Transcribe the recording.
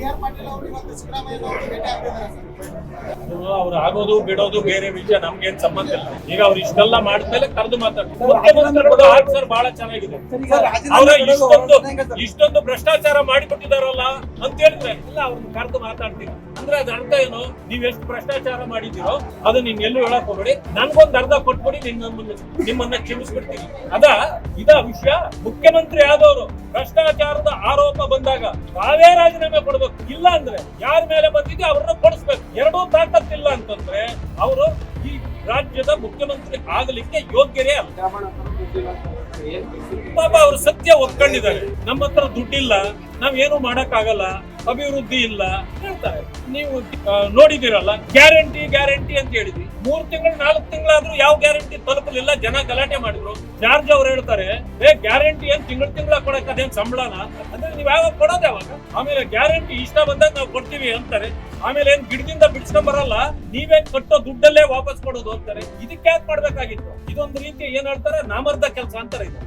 R Patil ಅವರು ಇವತ್ತು ಸಿದ್ದರಾಮಯ್ಯ ಅವರು ಭೇಟಿ ಆಗ್ತಿದ್ದಾರೆ ಸರ್. ಅವ್ರು ಆಗೋದು ಬಿಡೋದು ಬೇರೆ ವಿಷಯ, ನಮ್ಗೇನ್ ಸಂಬಂಧ ಇಲ್ಲ. ಈಗ ಅವ್ರು ಇಷ್ಟೆಲ್ಲ ಮಾಡಿದ್ಮೇಲೆ ಕರೆದು ಮಾತಾಡ್ತಾರೆ ಸರ್, ಬಹಳ ಚೆನ್ನಾಗಿದೆ. ಅವ್ರ ಇಷ್ಟೊಂದು ಭ್ರಷ್ಟಾಚಾರ ಮಾಡಿಕೊಟ್ಟಿದಾರಲ್ಲ ಅಂತ ಹೇಳಿದ್ರೆ ಇಲ್ಲ, ಅವ್ರನ್ನ ಕರೆದು ಮಾತಾಡ್ತೀನಿ ಅಂದ್ರೆ ಅದ್ರ ಅರ್ಥ ಏನು? ನೀವ್ ಎಷ್ಟು ಭ್ರಷ್ಟಾಚಾರ ಮಾಡಿದಿರೋ ಅದು ನೀನ್ ಎಲ್ಲೂ ಹೇಳಕ್ ಹೋಗ್ಬೇಡಿ, ನನ್ಗೊಂದ್ ಅರ್ಧ ಕೊಟ್ಬಿಡಿ, ನಿಮ್ಮನ್ನ ಕ್ಷಮಿಸ್ಬಿಡ್ತೀನಿ. ಇದ ವಿಷಯ. ಮುಖ್ಯಮಂತ್ರಿ ಆದವರು ಭ್ರಷ್ಟಾಚಾರದ ಆರೋಪ ಬಂದಾಗ ತಾವೇ ರಾಜೀನಾಮೆ ಕೊಡ್ಬೇಕು, ಇಲ್ಲ ಅಂದ್ರೆ ಯಾರ ಮೇಲೆ ಬಂದಿದೆ ಅವ್ರನ್ನ ಕೊಡಿಸ್ಬೇಕು. ಎರಡೂ ತಾಕತ್ತಿಲ್ಲ ಅಂತಂದ್ರೆ ಅವರು ಈ ರಾಜ್ಯದ ಮುಖ್ಯಮಂತ್ರಿ ಆಗಲಿಕ್ಕೆ ಯೋಗ್ಯರೇ ಅಲ್ಲ. ಪಾಪ ಅವ್ರು ಸತ್ಯ ಒಪ್ಕೊಂಡಿದ್ದಾರೆ, ನಮ್ಮ ಹತ್ರ ದುಡ್ಡಿಲ್ಲ, ನಾವೇನು ಮಾಡಕ್ ಆಗಲ್ಲ, ಅಭಿವೃದ್ಧಿ ಇಲ್ಲ ಹೇಳ್ತಾರೆ. ನೀವು ನೋಡಿದಿರಲ್ಲ, ಗ್ಯಾರಂಟಿ ಗ್ಯಾರಂಟಿ ಅಂತ ಹೇಳಿದ್ವಿ. 3 ತಿಂಗಳು 4 ತಿಂಗಳಾದ್ರೂ ಯಾವ ಗ್ಯಾರಂಟಿ ತಲುಪಲಿಲ್ಲ, ಜನ ಗಲಾಟೆ ಮಾಡಿದ್ರು. ಜಾರ್ಜ್ ಅವ್ರು ಹೇಳ್ತಾರೆ, ಗ್ಯಾರಂಟಿ ಏನ್ ತಿಂಗಳ ಕೊಡಕ್ ಅದೇನ್ ಸಂಬಳನ ಅಂದ್ರೆ ನೀವ್ ಯಾವಾಗ ಕೊಡೋದು ಯಾವಾಗ? ಆಮೇಲೆ ಗ್ಯಾರಂಟಿ ಇಷ್ಟ ಬಂದಾಗ ನಾವು ಕೊಡ್ತೀವಿ ಅಂತಾರೆ. ಆಮೇಲೆ ಏನ್ ಗಿಡದಿಂದ ಬಿಡ್ಸ್ಕೊಂಡ್ ಬರಲ್ಲ, ನೀವೇ ಕಟ್ಟೋ ದುಡ್ಡಲ್ಲೇ ವಾಪಸ್ ಕೊಡೋದು ಅಂತಾರೆ. ಇದಕ್ಕೆ ಯಾಕೆ ಮಾಡ್ಬೇಕಾಗಿತ್ತು? ಇದೊಂದು ರೀತಿ ಏನ್ ಹೇಳ್ತಾರೆ, ನಾಮರ್ಧ ಕೆಲಸ ಅಂತಾರೆ ಇದು.